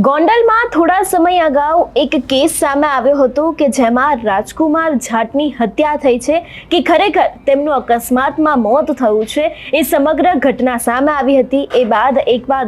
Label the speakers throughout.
Speaker 1: ગોંડલમાં થોડા સમય અગાઉ એક કેસ સામે આવ્યો હતો કે જેમાં રાજકુમાર જાટની હત્યા થઈ છે કે ખરેખર તેમનું અકસ્માતમાં મોત થયું છે એ સમગ્ર ઘટના સામે આવી હતી। એ બાદ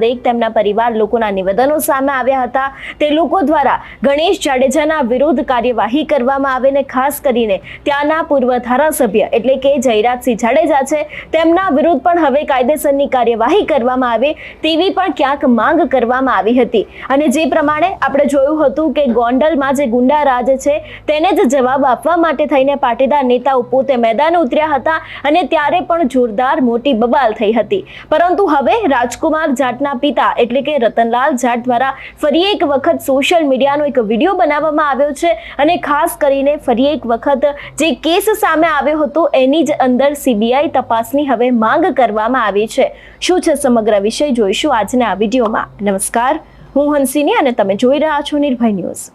Speaker 1: એક તેમના પરિવાર લોકોના નિવેદનો સામે આવ્યા હતા। તે લોકો દ્વારા ગણેશ જાડેજાના વિરુદ્ધ કાર્યવાહી કરવામાં આવે ને ખાસ કરીને ત્યાંના પૂર્વ ધારાસભ્ય એટલે કે જયરાજસિંહ જાડેજા છે તેમના વિરુદ્ધ પણ હવે કાયદેસરની કાર્યવાહી કરવામાં આવે તેવી પણ ક્યાંક માંગ કરવામાં આવી હતી। અને જે પ્રમાણે આપણે જોયું હતું કે ગોંડલમાં જે ગુંડા રાજ છે તેને જ જવાબ આપવા માટે થઈને પાટીદાર નેતાઓ પોતે મેદાને ઉતર્યા હતા અને ત્યારે પણ જોરદાર મોટી બબાલ થઈ હતી। પરંતુ હવે રાજકુમાર જાટના પિતા એટલે કે રતનલાલ જાટ દ્વારા ફરી એક વખત સોશિયલ મીડિયાનો એક વિડીયો બનાવવામાં આવ્યો છે અને ખાસ કરીને ફરી એક વખત જે કેસ સામે આવ્યો હતો એની જ અંદર સીબીઆઈ તપાસની હવે માંગ કરવામાં આવી છે। શું છે સમગ્ર વિષય જોઈશું આજના આ વિડીયોમાં। નમસ્કાર, હું હંસિની અને તમે જોઈ રહ્યા છો નિર્ભય ન્યૂઝ।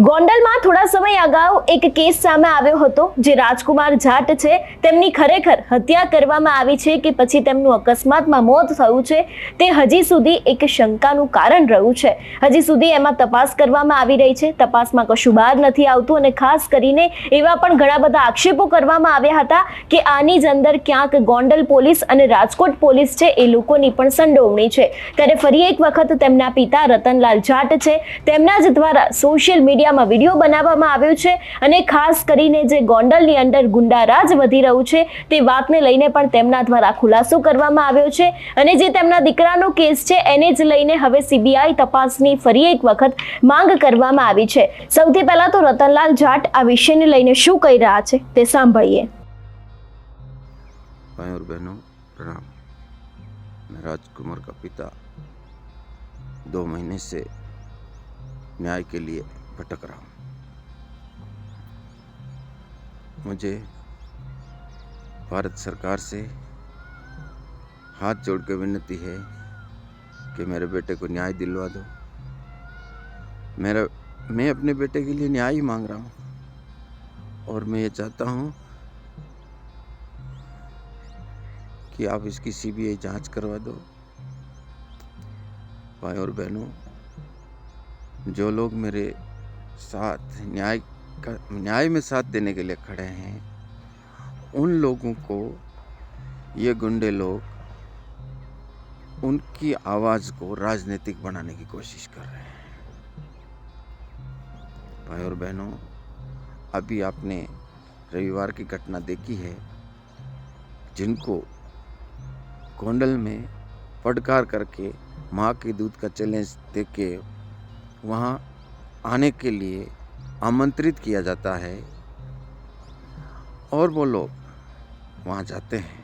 Speaker 1: ગોંડલમાં થોડા સમય અગાઉ એક કેસ સામે આવ્યો હતો જે રાજકુમાર જાટ છે તેમની ખરેખર હત્યા કરવામાં આવી છે કે પછી તેમનું અકસ્માતમાં મોત થયું છે તે હજી સુધી એક શંકાનું કારણ રહ્યું છે। હજી સુધી એમાં તપાસ કરવામાં આવી રહી છે। તપાસમાં કશું બહાર નથી આવતું અને ખાસ કરીને એવા પણ ઘણા બધા આક્ષેપો કરવામાં આવ્યા હતા કે આની જ અંદર ક્યાંક ગોંડલ પોલીસ અને રાજકોટ પોલીસ છે એ લોકોની પણ સંડોવણી છે। ત્યારે ફરી એક વખત તેમના પિતા રતનલાલ જાટ છે તેમના જ દ્વારા સોશિયલ મીડિયા વિડીયો બનાવવામાં આવ્યો છે અને ખાસ કરીને જે ગોંડલની અંદર ગુંડારાજ વધી રહ્યું છે તે વાતને લઈને પણ તેમના દ્વારા ખુલાસો કરવામાં આવ્યો છે અને જે તેમના દીકરાનો કેસ છે એને જ લઈને હવે સીબીઆઈ તપાસની ફરી એક વખત માંગ કરવામાં આવી છે। સૌથી પહેલા તો રતનલાલ જાટ આ વિષયને લઈને શું કહી રહ્યા છે તે સાંભળીએ।
Speaker 2: भाई और बहनों प्रणाम। मैं राजकुमार का पिता 2 महीने से न्याय के लिए भटक रहा हूँ। मुझे भारत सरकार से हाथ जोड़ के विनती है कि मेरे बेटे को न्याय दिलवा दो। मैं अपने बेटे के लिए न्याय ही मांग रहा हूँ और मैं ये चाहता हूँ कि आप इसकी सीबीआई जांच करवा दो। भाई और बहनों, जो लोग मेरे साथ न्याय में साथ देने के लिए खड़े हैं उन लोगों को ये गुंडे लोग उनकी आवाज़ को राजनीतिक बनाने की कोशिश कर रहे हैं। भाई और बहनों, अभी आपने रविवार की घटना देखी है जिनको गोंडल में फटकार करके माँ के दूध का चैलेंज देके वहाँ आने के लिए आमंत्रित किया जाता है और वो लोग वहाँ जाते हैं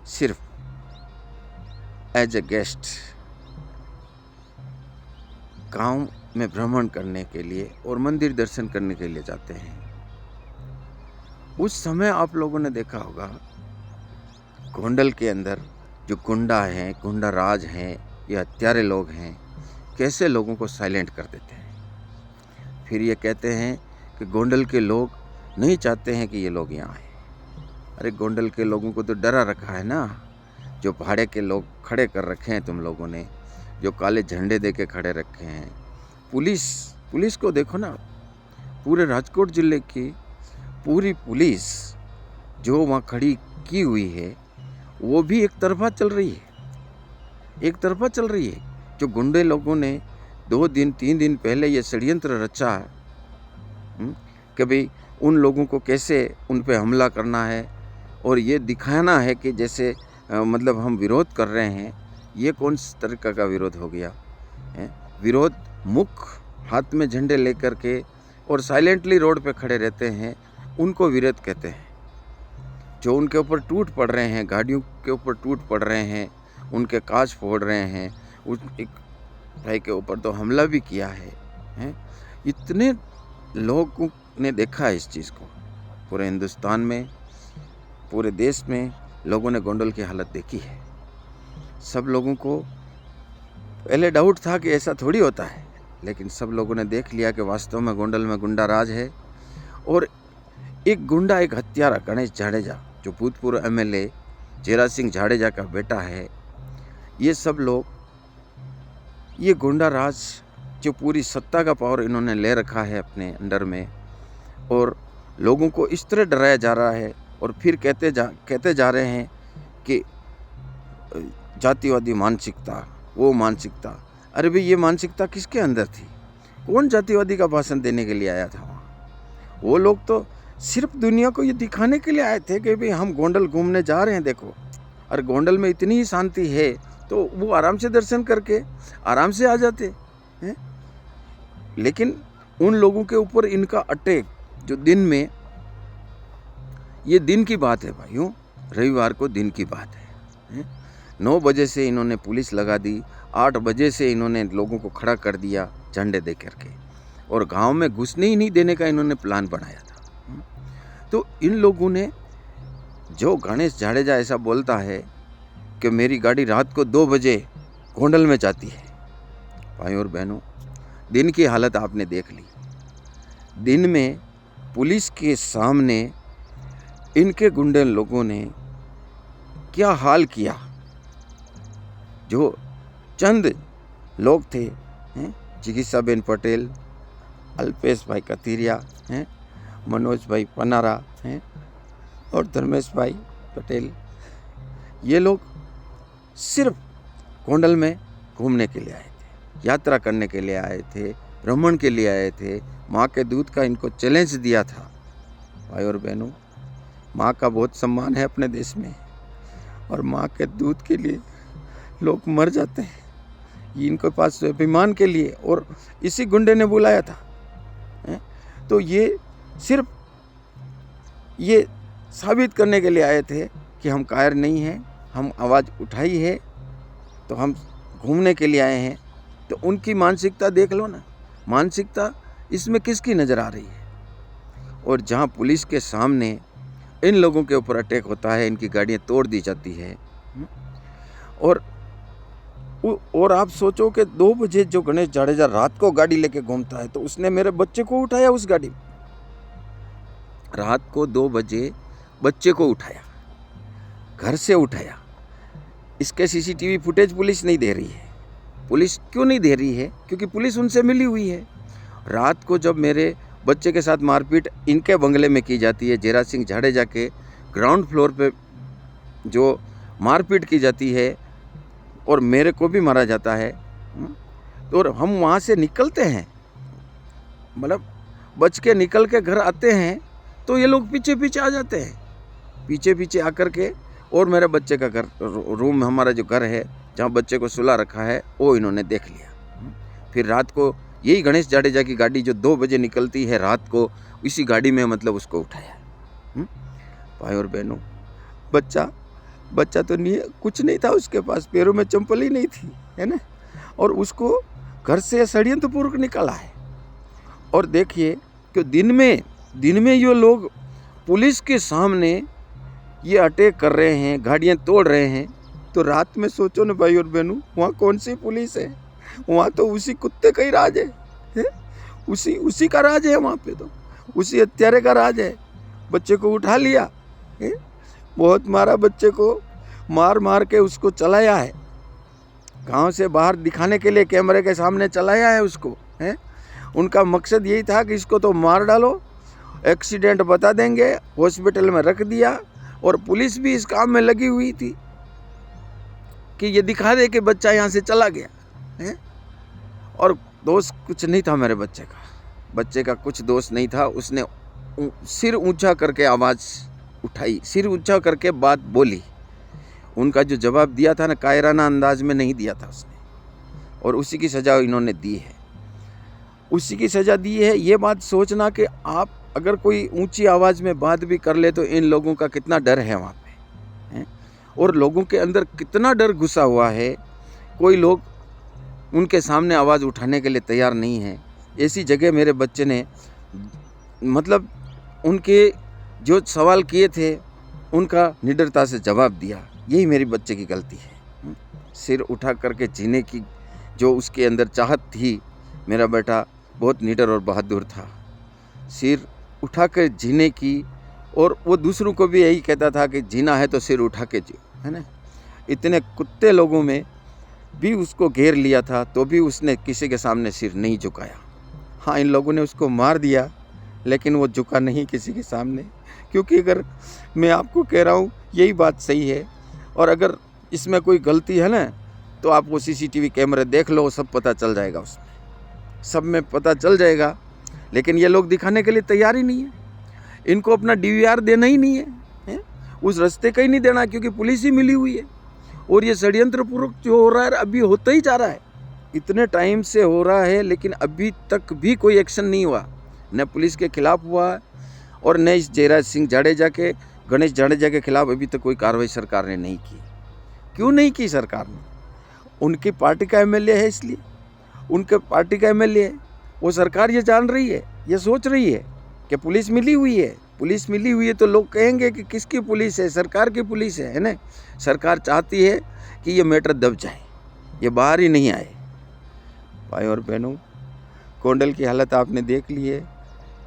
Speaker 2: सिर्फ एज ए गेस्ट गांव में भ्रमण करने के लिए और मंदिर दर्शन करने के लिए जाते हैं। उस समय आप लोगों ने देखा होगा गोंडल के अंदर जो गुंडा हैं, गुंडा राज हैं, ये हत्यारे लोग हैं, कैसे लोगों को साइलेंट कर देते हैं। फिर ये कहते हैं कि गोंडल के लोग नहीं चाहते हैं कि ये लोग यहाँ आए। अरे गोंडल के लोगों को तो डरा रखा है ना। जो भाड़े के लोग खड़े कर रखे हैं तुम लोगों ने, जो काले झंडे दे के खड़े रखे हैं। पुलिस को देखो ना, पूरे राजकोट ज़िले की पूरी पुलिस जो वहाँ खड़ी की हुई है वो भी एक तरफा चल रही है। जो गुंडे लोगों ने 2 दिन 3 दिन पहले ये षड्यंत्र रचा कि भाई उन लोगों को कैसे उन पे हमला करना है और ये दिखाना है कि जैसे मतलब हम विरोध कर रहे हैं। ये कौन सी तरीका का विरोध हो गया है? विरोध मुख हाथ में झंडे लेकर के और साइलेंटली रोड पे खड़े रहते हैं उनको विरोध कहते हैं। जो उनके ऊपर टूट पड़ रहे हैं, गाड़ियों के ऊपर टूट पड़ रहे हैं, उनके कांच फोड़ रहे हैं, एक भाई के ऊपर तो हमला भी किया है। इतने लोगों ने देखा है इस चीज़ को। पूरे हिंदुस्तान में, पूरे देश में लोगों ने गोंडल की हालत देखी है। सब लोगों को पहले डाउट था कि ऐसा थोड़ी होता है, लेकिन सब लोगों ने देख लिया कि वास्तव में गोंडल में गुंडा राज है। और एक गुंडा, एक हत्यारा गणेश जाडेजा जो भूतपूर्व एमएलए जयराज सिंह जाडेजा का बेटा है, ये सब लोग ये गुंडा राज जो पूरी सत्ता का पावर इन्होंने ले रखा है अपने अंडर में, और लोगों को इस तरह डराया जा रहा है, और फिर कहते जा रहे हैं कि जातिवादी मानसिकता, वो मानसिकता। अरे भाई, ये मानसिकता किसके अंदर थी? कौन जातिवादी का भाषण देने के लिए आया था वहाँ? वो लोग तो सिर्फ दुनिया को ये दिखाने के लिए आए थे कि भाई हम गोंडल घूमने जा रहे हैं, देखो। और गोंडल में इतनी ही शांति है तो वो आराम से दर्शन करके आराम से आ जाते हैं। लेकिन उन लोगों के ऊपर इनका अटैक, जो दिन में, ये दिन की बात है भाइयों, रविवार को दिन की बात है। 9 बजे से इन्होंने पुलिस लगा दी, 8 बजे से इन्होंने लोगों को खड़ा कर दिया झंडे दे करके, और गांव में घुसने ही नहीं देने का इन्होंने प्लान बनाया था। तो इन लोगों ने, जो गणेश जाडेजा ऐसा बोलता है कि मेरी गाड़ी रात को 2 बजे गोंडल में जाती है, भाइयों और बहनों, दिन की हालत आपने देख ली। दिन में पुलिस के सामने इनके गुंडे लोगों ने क्या हाल किया। जो चंद लोग थे, चिकित्साबेन पटेल, अल्पेश भाई कतिरिया, मनोज भाई पनारा और धर्मेश भाई पटेल, ये लोग सिर्फ गोंडल में घूमने के लिए आए थे, यात्रा करने के लिए आए थे, भ्रमण के लिए आए थे। माँ के दूध का इनको चैलेंज दिया था। भाई और बहनों, माँ का बहुत सम्मान है अपने देश में, और माँ के दूध के लिए लोग मर जाते हैं, ये इनके पास अभिमान के लिए, और इसी गुंडे ने बुलाया था। तो ये सिर्फ ये साबित करने के लिए आए थे कि हम कायर नहीं हैं, हम आवाज़ उठाई है तो हम घूमने के लिए आए हैं। तो उनकी मानसिकता देख लो ना, मानसिकता इसमें किसकी नज़र आ रही है। और जहाँ पुलिस के सामने इन लोगों के ऊपर अटैक होता है, इनकी गाड़ियाँ तोड़ दी जाती है। और आप सोचो कि 2 बजे जो गणेश जाडेजा रात को गाड़ी लेके घूमता है, तो उसने मेरे बच्चे को उठाया उस गाड़ी में। रात को 2 बजे बच्चे को उठाया, घर से उठाया। इसके सीसीटीवी फुटेज पुलिस नहीं दे रही है। पुलिस क्यों नहीं दे रही है? क्योंकि पुलिस उनसे मिली हुई है। रात को जब मेरे बच्चे के साथ मारपीट इनके बंगले में की जाती है, जयराज सिंह जाडेजा के ग्राउंड फ्लोर पे जो मारपीट की जाती है और मेरे को भी मारा जाता है, तो हम वहाँ से निकलते हैं, मतलब बच के निकल के घर आते हैं, तो ये लोग पीछे पीछे आ जाते हैं, पीछे पीछे आकर के, और मेरे बच्चे का घर, रूम, हमारा जो घर है जहाँ बच्चे को सुला रखा है, वो इन्होंने देख लिया। फिर रात को यही गणेश जाडेजा की गाड़ी जो 2 बजे निकलती है रात को, इसी गाड़ी में मतलब उसको उठाया। भाई और बहनों, बच्चा तो नहीं, कुछ नहीं था उसके पास, पैरों में चंपल ही नहीं थी, है ना, और उसको घर से षड्यंत्रपूर्वक निकाला है। और देखिए कि दिन में ये लोग पुलिस के सामने ये अटैक कर रहे हैं, गाड़ियाँ तोड़ रहे हैं, तो रात में सोचो ना भाई और बहनों, वहाँ कौन सी पुलिस है? वहाँ तो उसी कुत्ते का ही राज है? उसी का राज है वहाँ पे, तो उसी हत्यारे का राज है। बच्चे को उठा लिया है? बहुत मारा बच्चे को, मार के उसको चलाया है, गांव से बाहर दिखाने के लिए कैमरे के सामने चलाया है उसको, है? उनका मकसद यही था कि इसको तो मार डालो, एक्सीडेंट बता देंगे, हॉस्पिटल में रख दिया। और पुलिस भी इस काम में लगी हुई थी कि ये दिखा दे कि बच्चा यहाँ से चला गया है। और दोष कुछ नहीं था मेरे बच्चे का कुछ दोष नहीं था। उसने सिर ऊंचा करके आवाज़ उठाई, सिर ऊंचा करके बात बोली। उनका जो जवाब दिया था ना, कायराना अंदाज में नहीं दिया था उसने, और उसी की सज़ा इन्होंने दी है, उसी की सज़ा दी है। ये बात सोचना कि आप अगर कोई ऊंची आवाज़ में बात भी कर ले तो इन लोगों का कितना डर है वहाँ पे, है? और लोगों के अंदर कितना डर घुसा हुआ है। कोई लोग उनके सामने आवाज़ उठाने के लिए तैयार नहीं है। ऐसी जगह मेरे बच्चे ने, मतलब उनके जो सवाल किए थे उनका निडरता से जवाब दिया। यही मेरी बच्चे की गलती है। सिर उठा करके जीने की जो उसके अंदर चाहत थी, मेरा बेटा बहुत निडर और बहादुर था, सिर उठा कर जीने की। और वो दूसरों को भी यही कहता था कि जीना है तो सिर उठा के जियो, है ना। इतने कुत्ते लोगों में भी उसको घेर लिया था तो भी उसने किसी के सामने सिर नहीं झुकाया। हाँ, इन लोगों ने उसको मार दिया लेकिन वो झुका नहीं किसी के सामने, क्योंकि अगर मैं आपको कह रहा हूँ यही बात सही है। और अगर इसमें कोई गलती है ना तो आप वो CCTV कैमरे देख लो, सब पता चल जाएगा, उसमें सब में पता चल जाएगा। लेकिन ये लोग दिखाने के लिए तैयार ही नहीं है, इनको अपना DVR देना ही नहीं है, उस रास्ते का ही नहीं देना, क्योंकि पुलिस ही मिली हुई है। और ये षड्यंत्रपूर्वक जो हो रहा है अभी होता ही जा रहा है, इतने टाइम से हो रहा है लेकिन अभी तक भी कोई एक्शन नहीं हुआ, न पुलिस के खिलाफ हुआ और न इस जयराज सिंह जाडेजा के, गणेश जाडेजा के खिलाफ अभी तक कोई कार्रवाई सरकार ने नहीं की। क्यों नहीं की सरकार ने? उनकी पार्टी का MLA है, इसलिए उनके पार्टी का MLA है। वो सरकार ये जान रही है, ये सोच रही है कि पुलिस मिली हुई है, पुलिस मिली हुई है तो लोग कहेंगे कि किसकी पुलिस है, सरकार की पुलिस है ना। सरकार चाहती है कि ये मैटर दब जाए, ये बाहर ही नहीं आए। भाई और बहनों, गोंडल की हालत आपने देख ली है,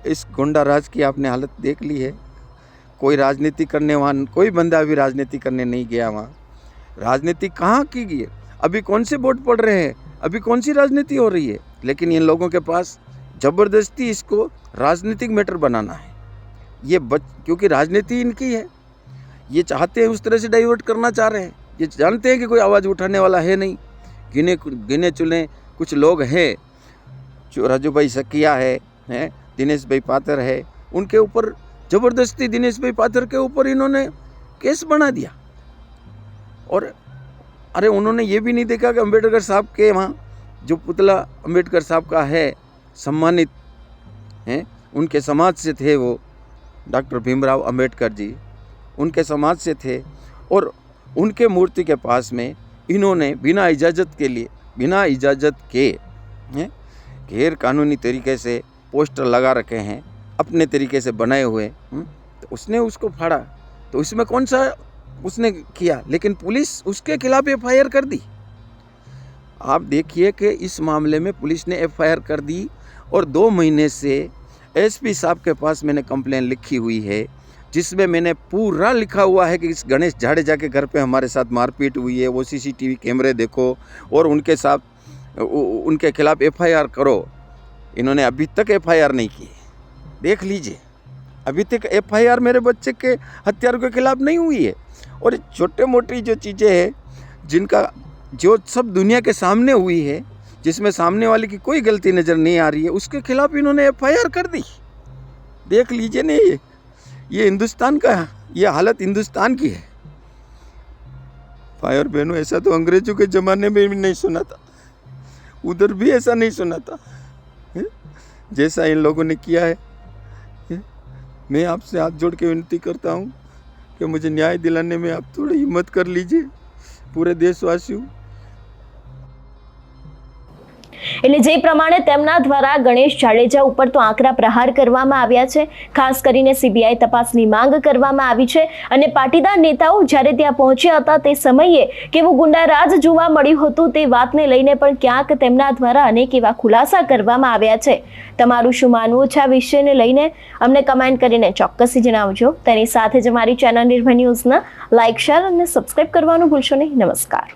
Speaker 2: इस गुंडा राज की आपने हालत देख ली है। कोई राजनीति करने वहाँ, कोई बंदा अभी राजनीति करने नहीं गया वहाँ। राजनीति कहाँ की गई है? अभी कौन से वोट पड़ रहे हैं, अभी कौन सी राजनीति हो रही है? लेकिन इन लोगों के पास ज़बरदस्ती इसको राजनीतिक मैटर बनाना है। ये क्योंकि राजनीति इनकी है, ये चाहते हैं उस तरह से डाइवर्ट करना चाह रहे हैं। ये जानते हैं कि कोई आवाज़ उठाने वाला है नहीं, गिने चुने कुछ लोग हैं, जो राजू भाई सकिया है, दिनेश भाई पात्र है, उनके ऊपर ज़बरदस्ती दिनेश भाई पात्र के ऊपर इन्होंने केस बना दिया। और अरे उन्होंने ये भी नहीं देखा कि अम्बेडकर साहब के वहाँ जो पुतला अम्बेडकर साहब का है, सम्मानित हैं, उनके समाज से थे, वो डॉक्टर भीमराव अम्बेडकर जी उनके समाज से थे। और उनके मूर्ति के पास में इन्होंने बिना इजाज़त के गैर कानूनी तरीके से पोस्टर लगा रखे हैं, अपने तरीके से बनाए हुए। तो उसने उसको फाड़ा, तो इसमें कौन सा उसने किया? लेकिन पुलिस उसके खिलाफ FIR कर दी। आप देखिए कि इस मामले में पुलिस ने FIR कर दी और 2 महीने से SP साहब के पास मैंने कंप्लेन लिखी हुई है, जिसमें मैंने पूरा लिखा हुआ है कि इस गणेश जाडेजा के घर पे हमारे साथ मारपीट हुई है, वो CCTV कैमरे देखो और उनके खिलाफ FIR करो। इन्होंने अभी तक FIR नहीं की, देख लीजिए, अभी तक FIR मेरे बच्चे के हत्यारों के खिलाफ नहीं हुई है। और छोटे मोटी जो चीज़ें हैं जो सब दुनिया के सामने हुई है, जिसमें सामने वाले की कोई गलती नज़र नहीं आ रही है, उसके खिलाफ इन्होंने FIR कर दी। देख लीजिए ना, ये हिंदुस्तान का, ये हालत हिंदुस्तान की है। भाई और बहनों, ऐसा तो अंग्रेजों के ज़माने में भी नहीं सुना था, उधर भी ऐसा नहीं सुना था जैसा इन लोगों ने किया है। मैं आपसे हाथ जोड़ के विनती करता हूँ कि मुझे न्याय दिलाने में आप थोड़ी हिम्मत कर लीजिए, पूरे देशवासियों।
Speaker 1: એટલે જે પ્રમાણે તેમના દ્વારા ગણેશ જાડેજા ઉપર તો આકરા પ્રહાર કરવામાં આવ્યા છે, ખાસ કરીને CBI તપાસની માંગ કરવામાં આવી છે અને પાટીદાર નેતાઓ જ્યારે ત્યાં પહોંચ્યા હતા તે સમયે કેવું ગુંડારાજ જોવા મળ્યું હતું તે વાતને લઈને પણ ક્યાંક તેમના દ્વારા અનેક એવા ખુલાસા કરવામાં આવ્યા છે। તમારું શું માનવું છે આ વિષયને લઈને અમને કમેન્ટ કરીને ચોક્કસથી જણાવજો। તેની સાથે જ અમારી ચેનલ નિર્ભય ન્યૂઝના લાઇક, શેર અને સબસ્ક્રાઇબ કરવાનું ભૂલશો નહીં। નમસ્કાર।